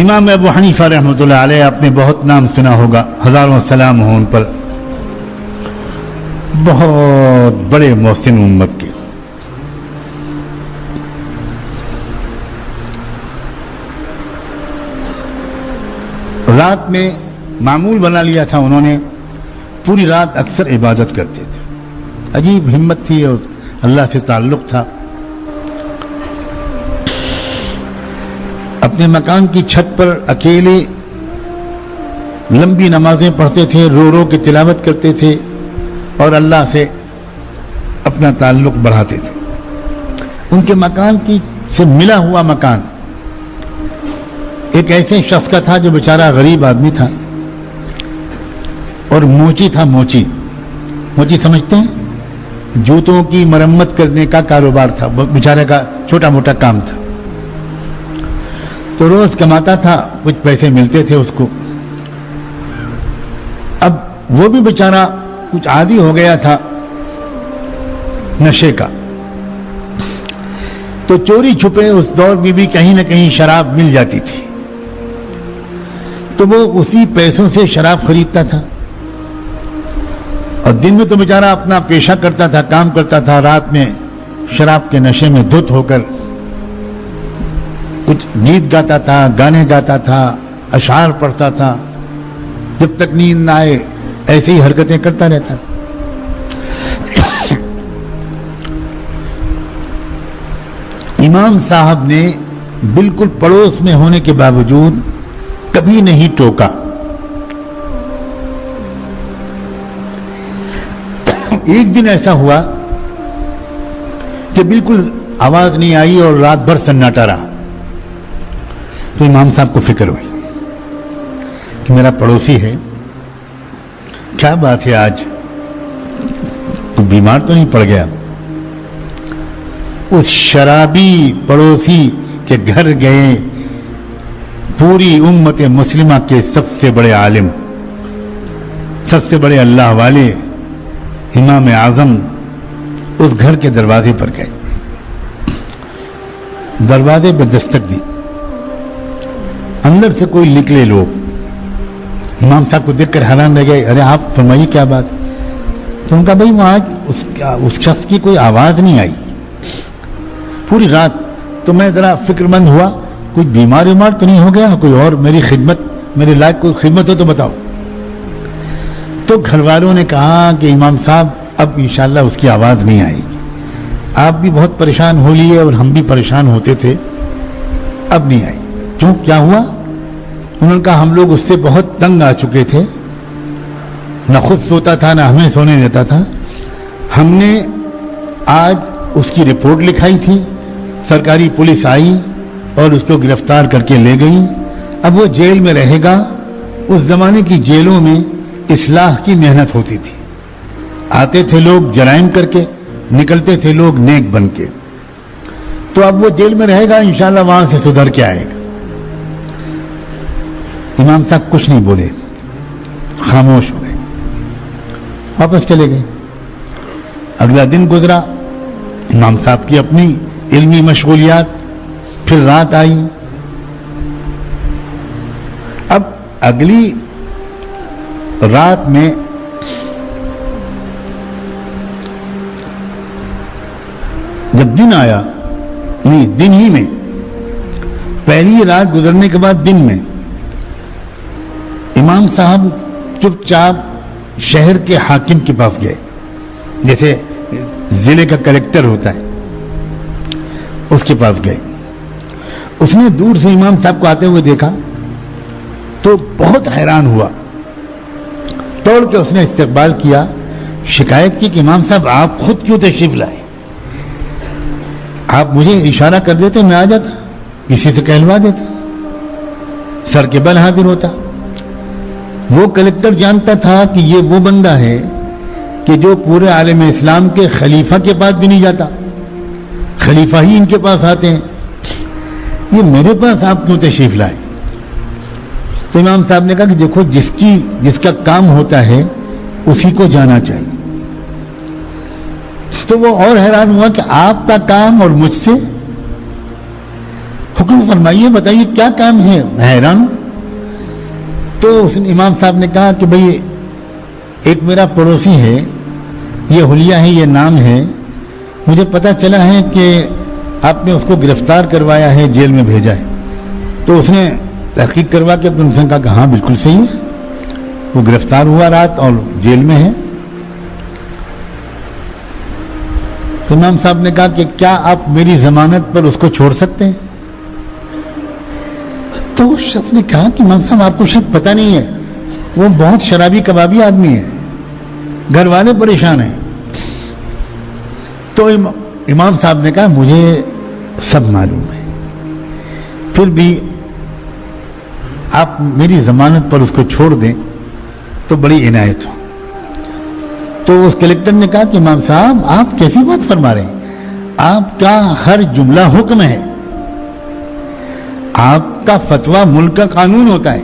امام ابو حنیفہ رحمۃ اللہ علیہ آپ نے بہت نام سنا ہوگا، ہزاروں سلام ہوں ان پر، بہت بڑے محسن امت کے۔ رات میں معمول بنا لیا تھا انہوں نے، پوری رات اکثر عبادت کرتے تھے، عجیب ہمت تھی اور اللہ سے تعلق تھا۔ اپنے مکان کی چھت پر اکیلے لمبی نمازیں پڑھتے تھے، رو رو کے تلاوت کرتے تھے اور اللہ سے اپنا تعلق بڑھاتے تھے۔ ان کے مکان کی سے ملا ہوا مکان ایک ایسے شخص کا تھا جو بیچارہ غریب آدمی تھا اور موچی تھا۔ موچی سمجھتے ہیں؟ جوتوں کی مرمت کرنے کا کاروبار تھا، بیچارے کا چھوٹا موٹا کام تھا۔ تو روز کماتا تھا، کچھ پیسے ملتے تھے اس کو۔ اب وہ بھی بیچارہ کچھ عادی ہو گیا تھا نشے کا، تو چوری چھپے اس دور میں بھی کہیں نہ کہیں شراب مل جاتی تھی، تو وہ اسی پیسوں سے شراب خریدتا تھا اور دن میں تو بیچارہ اپنا پیشہ کرتا تھا، کام کرتا تھا، رات میں شراب کے نشے میں دھت ہو کر کچھ گیت گاتا تھا، گانے گاتا تھا، اشعار پڑھتا تھا، جب تک نیند نہ آئے ایسی ہی حرکتیں کرتا رہتا۔ امام صاحب نے بالکل پڑوس میں ہونے کے باوجود کبھی نہیں ٹوکا۔ ایک دن ایسا ہوا کہ بالکل آواز نہیں آئی اور رات بھر سناٹا رہا، تو امام صاحب کو فکر ہوئی کہ میرا پڑوسی ہے، کیا بات ہے آج تو بیمار تو نہیں پڑ گیا؟ اس شرابی پڑوسی کے گھر گئے پوری امت مسلمہ کے سب سے بڑے عالم، سب سے بڑے اللہ والے امام اعظم اس گھر کے دروازے پر گئے، دروازے پہ دستک دی، اندر سے کوئی نکلے لوگ، امام صاحب کو دیکھ کر حیران رہ گئے، ارے آپ فرمائیے کیا بات؟ تو ان کا بھائی وہ آج اس شخص کی کوئی آواز نہیں آئی پوری رات، تو میں ذرا فکر مند ہوا کوئی بیمار تو نہیں ہو گیا، کوئی اور میری خدمت، میرے لائق کوئی خدمت ہو تو بتاؤ۔ تو گھر والوں نے کہا کہ امام صاحب اب انشاءاللہ اس کی آواز نہیں آئے گی، آپ بھی بہت پریشان ہو لیے اور ہم بھی پریشان ہوتے تھے، اب نہیں آئی۔ کیوں، کیا ہوا؟ انہوں نے کہا ہم لوگ اس سے بہت تنگ آ چکے تھے، نہ خود سوتا تھا نہ ہمیں سونے دیتا تھا، ہم نے آج اس کی رپورٹ لکھائی تھی، سرکاری پولیس آئی اور اس کو گرفتار کر کے لے گئی، اب وہ جیل میں رہے گا۔ اس زمانے کی جیلوں میں اصلاح کی محنت ہوتی تھی، آتے تھے لوگ جرائم کر کے، نکلتے تھے لوگ نیک بن کے، تو اب وہ جیل میں رہے گا، انشاءاللہ وہاں سے سدھر کے آئے گا۔ امام صاحب کچھ نہیں بولے، خاموش ہو گئے، واپس چلے گئے۔ اگلا دن گزرا، امام صاحب کی اپنی علمی مشغولیات، پھر رات آئی۔ اب اگلی رات میں جب دن آیا، نہیں دن ہی میں، پہلی رات گزرنے کے بعد دن میں امام صاحب چپ چاپ شہر کے حاکم کے پاس گئے، جیسے ضلع کا کلیکٹر ہوتا ہے اس کے پاس گئے۔ اس نے دور سے امام صاحب کو آتے ہوئے دیکھا تو بہت حیران ہوا، توڑ کے اس نے استقبال کیا، شکایت کی کہ امام صاحب آپ خود کیوں تشریف لائے؟ آپ مجھے اشارہ کر دیتے میں آ جاتا، کسی سے کہلوا دیتا، سر کے بل حاضر ہوتا۔ وہ کلیکٹر جانتا تھا کہ یہ وہ بندہ ہے کہ جو پورے عالم اسلام کے خلیفہ کے پاس بھی نہیں جاتا، خلیفہ ہی ان کے پاس آتے ہیں، یہ میرے پاس آپ کیوں تشریف لائے؟ تو امام صاحب نے کہا کہ دیکھو جس کا کام ہوتا ہے اسی کو جانا چاہیے۔ تو وہ اور حیران ہوا کہ آپ کا کام اور مجھ سے حکم فرمائیے، بتائیے کیا کام ہے، میں حیران ہوں۔ تو اس امام صاحب نے کہا کہ بھئی ایک میرا پڑوسی ہے، یہ حلیہ ہے، یہ نام ہے، مجھے پتا چلا ہے کہ آپ نے اس کو گرفتار کروایا ہے، جیل میں بھیجا ہے۔ تو اس نے تحقیق کروا کے اپنے سے کہا کہ ہاں بالکل صحیح ہے، وہ گرفتار ہوا رات اور جیل میں ہے۔ تو امام صاحب نے کہا کہ کیا آپ میری ضمانت پر اس کو چھوڑ سکتے ہیں؟ تو اس شخص نے کہا کہ امام صاحب آپ کو شاید پتہ نہیں ہے، وہ بہت شرابی کبابی آدمی ہے، گھر والے پریشان ہیں۔ تو امام صاحب نے کہا مجھے سب معلوم ہے، پھر بھی آپ میری ضمانت پر اس کو چھوڑ دیں تو بڑی عنایت ہو۔ تو اس کلکٹر نے کہا کہ امام صاحب آپ کیسی بات فرما رہے ہیں، آپ کا ہر جملہ حکم ہے، آپ کا فتویٰ ملک کا قانون ہوتا ہے،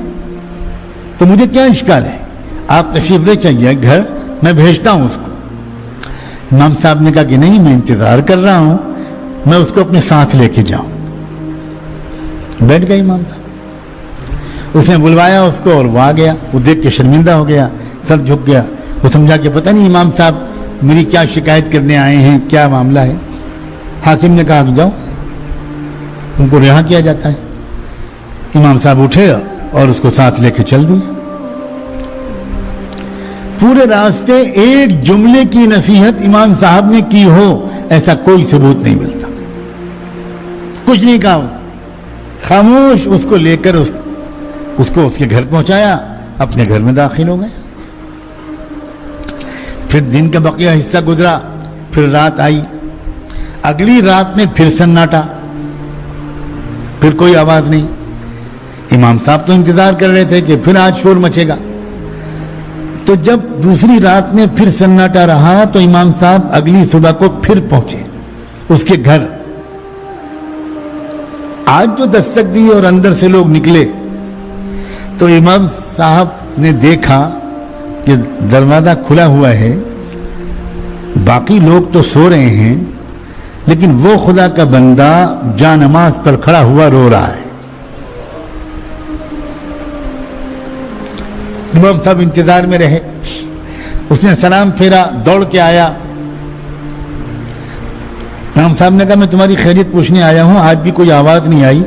تو مجھے کیا اشکال ہے، آپ تشریف لے چاہیے گھر، میں بھیجتا ہوں اس کو۔ امام صاحب نے کہا کہ نہیں، میں انتظار کر رہا ہوں، میں اس کو اپنے ساتھ لے کے جاؤں۔ بیٹھ گئے امام صاحب، اس نے بلوایا اس کو اور وہ آ گیا، وہ دیکھ کے شرمندہ ہو گیا، سر جھک گیا، وہ سمجھا کہ پتہ نہیں امام صاحب میری کیا شکایت کرنے آئے ہیں، کیا معاملہ ہے۔ حاکم نے کہا کہ جاؤ، ان کو رہا کیا جاتا ہے۔ امام صاحب اٹھے اور اس کو ساتھ لے کے چل دیے۔ پورے راستے ایک جملے کی نصیحت امام صاحب نے کی ہو ایسا کوئی ثبوت نہیں ملتا، کچھ نہیں کہا، خاموش اس کو لے کر اس کو اس کے گھر پہنچایا، اپنے گھر میں داخل ہو گئے۔ پھر دن کا بقیہ حصہ گزرا، پھر رات آئی، اگلی رات میں پھر سناٹا، پھر کوئی آواز نہیں۔ امام صاحب تو انتظار کر رہے تھے کہ پھر آج شور مچے گا۔ تو جب دوسری رات میں پھر سناٹا رہا تو امام صاحب اگلی صبح کو پھر پہنچے اس کے گھر۔ آج جو دستک دی اور اندر سے لوگ نکلے تو امام صاحب نے دیکھا کہ دروازہ کھلا ہوا ہے، باقی لوگ تو سو رہے ہیں، لیکن وہ خدا کا بندہ جا نماز پر کھڑا ہوا رو رہا ہے۔ امام صاحب انتظار میں رہے، اس نے سلام پھیرا، دوڑ کے آیا۔ امام صاحب نے کہا میں تمہاری خیریت پوچھنے آیا ہوں، آج بھی کوئی آواز نہیں آئی،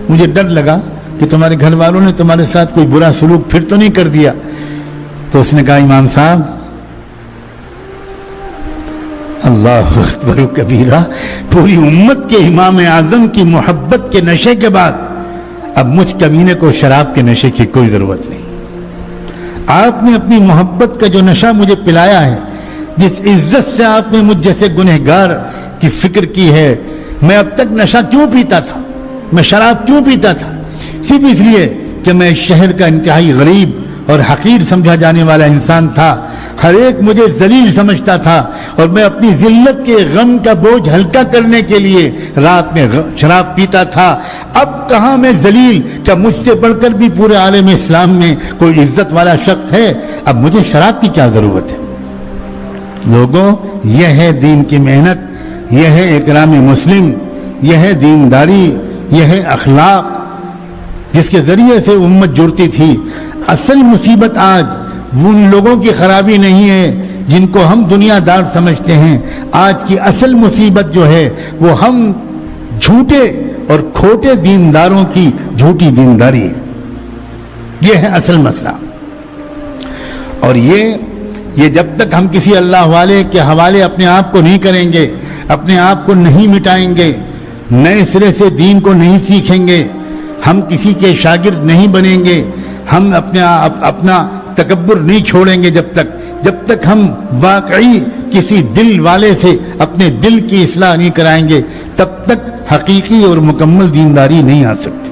مجھے ڈر لگا کہ تمہارے گھر والوں نے تمہارے ساتھ کوئی برا سلوک پھر تو نہیں کر دیا۔ تو اس نے کہا امام صاحب اللہ اکبر کبیرہ، پوری امت کے امام اعظم کی محبت کے نشے کے بعد اب مجھ کمینے کو شراب کے نشے کی کوئی ضرورت نہیں۔ آپ نے اپنی محبت کا جو نشہ مجھے پلایا ہے، جس عزت سے آپ نے مجھ جیسے گنہگار کی فکر کی ہے، میں اب تک نشہ کیوں پیتا تھا، میں شراب کیوں پیتا تھا؟ صرف اس لیے کہ میں شہر کا انتہائی غریب اور حقیر سمجھا جانے والا انسان تھا، ہر ایک مجھے ذلیل سمجھتا تھا، اور میں اپنی ذلت کے غم کا بوجھ ہلکا کرنے کے لیے رات میں شراب پیتا تھا۔ اب کہاں میں ذلیل، کیا مجھ سے بڑھ کر بھی پورے عالم اسلام میں کوئی عزت والا شخص ہے؟ اب مجھے شراب کی کیا ضرورت ہے؟ لوگوں، یہ ہے دین کی محنت، یہ ہے اکرام مسلم، یہ ہے دینداری، یہ ہے اخلاق جس کے ذریعے سے امت جڑتی تھی۔ اصل مصیبت آج ان لوگوں کی خرابی نہیں ہے جن کو ہم دنیا دار سمجھتے ہیں، آج کی اصل مصیبت جو ہے وہ ہم جھوٹے اور کھوٹے دینداروں کی جھوٹی دینداری ہے، یہ ہے اصل مسئلہ۔ اور یہ جب تک ہم کسی اللہ والے کے حوالے اپنے آپ کو نہیں کریں گے، اپنے آپ کو نہیں مٹائیں گے، نئے سرے سے دین کو نہیں سیکھیں گے، ہم کسی کے شاگرد نہیں بنیں گے، ہم اپنا تکبر نہیں چھوڑیں گے، جب تک ہم واقعی کسی دل والے سے اپنے دل کی اصلاح نہیں کرائیں گے، تب تک حقیقی اور مکمل دینداری نہیں آ سکتی،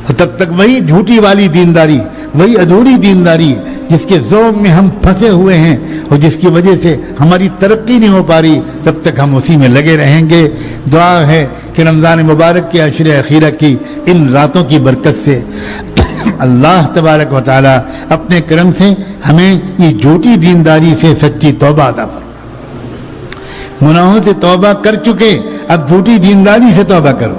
اور تب تک وہی جھوٹی والی دینداری، وہی ادھوری دینداری جس کے ذوق میں ہم پھنسے ہوئے ہیں اور جس کی وجہ سے ہماری ترقی نہیں ہو پا رہی، تب تک ہم اسی میں لگے رہیں گے۔ دعا ہے کہ رمضان مبارک کے عشر اخیرہ کی ان راتوں کی برکت سے اللہ تبارک و تعالی اپنے کرم سے ہمیں یہ جھوٹی دینداری سے سچی توبہ عطا فرمائے۔ گناہوں سے توبہ کر چکے، اب جھوٹی دینداری سے توبہ کرو،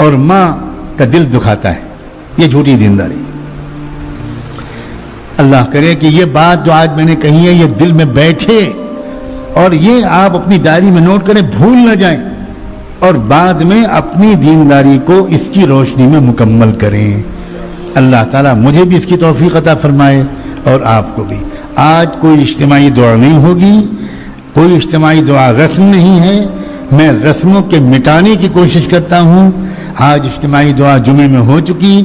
اور ماں کا دل دکھاتا ہے. یہ جھوٹی دینداری. اللہ کرے کہ یہ بات جو آج میں نے کہی ہے یہ دل میں بیٹھے اور یہ آپ اپنی ڈائری میں نوٹ کریں, بھول نہ جائیں, اور بعد میں اپنی دینداری کو اس کی روشنی میں مکمل کریں. اللہ تعالیٰ مجھے بھی اس کی توفیق عطا فرمائے اور آپ کو بھی. آج کوئی اجتماعی دعا نہیں ہوگی, کوئی اجتماعی دعا رسم نہیں ہے. میں رسموں کے مٹانے کی کوشش کرتا ہوں. آج اجتماعی دعا جمعے میں ہو چکی,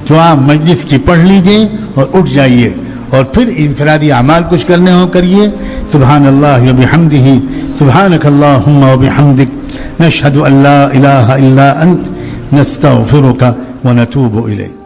دعا مجلس کی پڑھ لیجئے اور اٹھ جائیے, اور پھر انفرادی اعمال کچھ کرنے ہو کریے. سبحان اللہ و بحمدہ, سبحانک اللہم و بحمدک, نشہد ان لا الہ الا انت, نستغفرک و نتوب الیک.